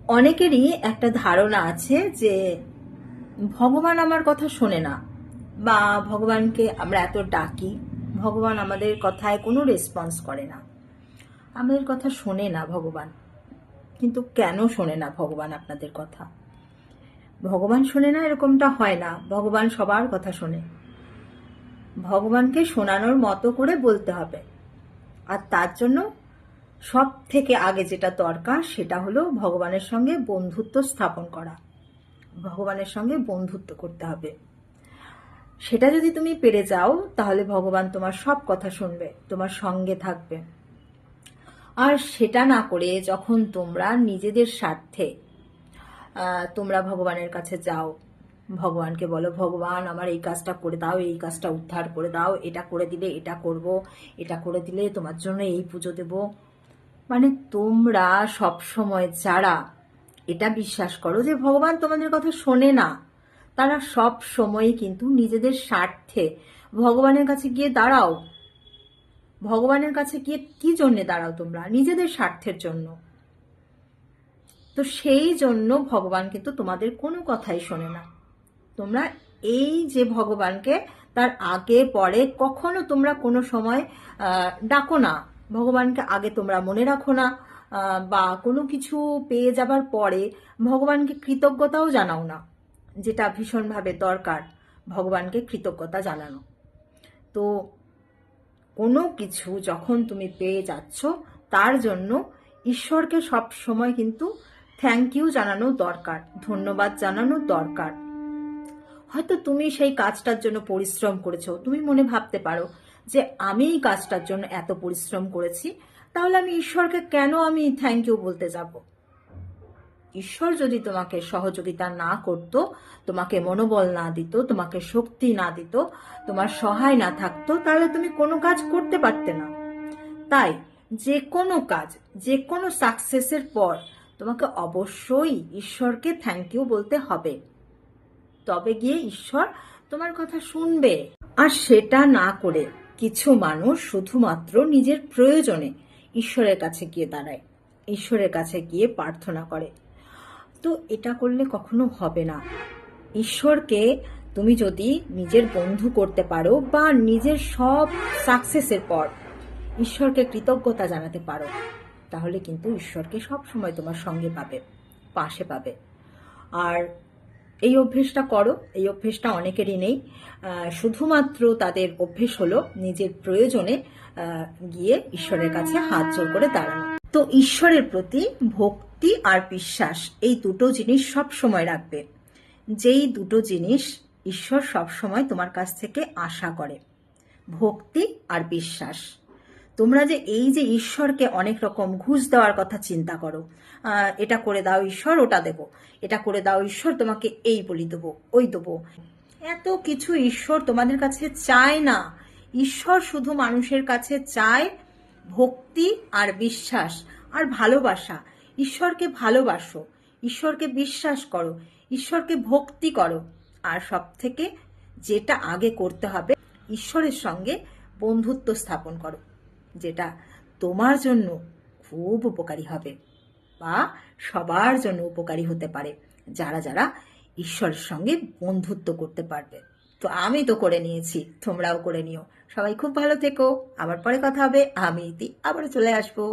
অনেকেরই একটা ধারণা আছে যে ভগবান আমার কথা শোনে না, বা ভগবানকে আমরা এত ডাকি, ভগবান আমাদের কথায় কোনো রেসপন্স করে না, আমাদের কথা শোনে না ভগবান। কিন্তু কেন শোনে না ভগবান আপনাদের কথা? ভগবান শোনে না এরকমটা হয় না, ভগবান সবার কথা শোনে। ভগবানকে শোনানোর মতো করে বলতে হবে। আর তার জন্য সব থেকে আগে যেটা দরকার সেটা হলো ভগবানের সঙ্গে বন্ধুত্ব স্থাপন করা। ভগবানের সঙ্গে বন্ধুত্ব করতে হবে। সেটা যদি তুমি পেরে যাও তাহলে ভগবান তোমার সব কথা শুনবে, তোমার সঙ্গে থাকবে। আর সেটা না করে যখন তোমরা নিজেদের স্বার্থে তোমরা ভগবানের কাছে যাও, ভগবানকে বলো, ভগবান আমার এই কাজটা করে দাও, এই কাজটা উদ্ধার করে দাও, এটা করে দিলে এটা করব, এটা করে দিলে তোমার জন্য এই পুজো দেব। মানে তোমরা সব সময় যারা এটা বিশ্বাস করো যে ভগবান তোমাদের কথা শোনে না, তারা সব সময় কিন্তু নিজেদের স্বার্থে ভগবানের কাছে গিয়ে দাঁড়াও। ভগবানের কাছে গিয়ে কি জন্য দাঁড়াও? তোমরা নিজেদের স্বার্থের জন্য। তো সেই জন্য ভগবান কিন্তু তোমাদের কোনো কথাই শোনে না। তোমরা এই যে ভগবানকে তার আগে পরে কখনো তোমরা কোনো সময় ডাকো না, ভগবানকে আগে তোমরা মনে রাখো না, বা কোনো কিছু পেয়ে যাবার পরে ভগবানকে কৃতজ্ঞতাও জানাও না, যেটা ভীষণভাবে দরকার ভগবানকে কৃতজ্ঞতা জানানো। তো কোনো কিছু যখন তুমি পেয়ে যাচ্ছ তার জন্য ঈশ্বরকে সব সময় কিন্তু থ্যাংক ইউ জানানো দরকার, ধন্যবাদ জানানো দরকার। হয়তো তুমি সেই কাজটার জন্য পরিশ্রম করেছো, তুমি মনে ভাবতে পারো যে আমি এই কাজটার জন্য এত পরিশ্রম করেছি, তাহলে আমি ঈশ্বরকে কেন আমি থ্যাংক ইউ বলতে যাব? ঈশ্বর যদি তোমাকে সহযোগিতা না করত, তোমাকে মনোবল না দিত, তোমাকে শক্তি না দিত, তোমার সহায় না থাকতো, তাহলে তুমি কোনো কাজ করতে পারতে না। তাই যে কোনো কাজ, যে কোনো সাকসেসের পর তোমাকে অবশ্যই ঈশ্বরকে থ্যাংক ইউ বলতে হবে, তবে গিয়ে ঈশ্বর তোমার কথা শুনবে। আর সেটা না করে কিছু মানুষ শুধুমাত্র নিজের প্রয়োজনে ঈশ্বরের কাছে গিয়ে দাঁড়ায়, ঈশ্বরের কাছে গিয়ে প্রার্থনা করে। তো এটা করলে কখনো হবে না। ঈশ্বরকে তুমি যদি নিজের বন্ধু করতে পারো, বা নিজের সব সাকসেসের পর ঈশ্বরকে কৃতজ্ঞতা জানাতে পারো, তাহলে কিন্তু ঈশ্বরকে সব সময় তোমার সঙ্গে পাবে, পাশে পাবে। আর এই অভ্যেসটা করো। এই অভ্যেসটা অনেকেরই নেই, শুধুমাত্র তাদের অভ্যেস হলো নিজের প্রয়োজনে গিয়ে ঈশ্বরের কাছে হাত জোড় করে দাঁড়ানো। তো ঈশ্বরের প্রতি ভক্তি আর বিশ্বাস, এই দুটো জিনিস সব সময় রাখবে। যেই দুটো জিনিস ঈশ্বর সব সময় তোমার কাছ থেকে আশা করে, ভক্তি আর বিশ্বাস। তোমরা যে এই যে ঈশ্বরকে অনেক রকম ঘুষ দেওয়ার কথা চিন্তা করো, এটা করে দাও ঈশ্বর, ওটা দেব, এটা করে দাও ঈশ্বর, তোমাকে এই বলি দেবো, ওই দেবো, এত কিছু ঈশ্বর তোমাদের কাছে চায় না। ঈশ্বর শুধু মানুষের কাছে চায় ভক্তি আর বিশ্বাস আর ভালোবাসা। ঈশ্বরকে ভালোবাসো, ঈশ্বরকে বিশ্বাস করো, ঈশ্বরকে ভক্তি করো। আর সব থেকে যেটা আগে করতে হবে, ঈশ্বরের সঙ্গে বন্ধুত্ব স্থাপন করো, যেটা তোমার জন্য খুব উপকারী হবে, বা সবার জন্য উপকারী হতে পারে যারা যারা ঈশ্বরের সঙ্গে বন্ধুত্ব করতে পারবে। তো আমি তো করে নিয়েছি, তোমরাও করে নিও। সবাই খুব ভালো থেকো। আবার পরে কথা হবে। আমি ইতি আবার চলে আসবো।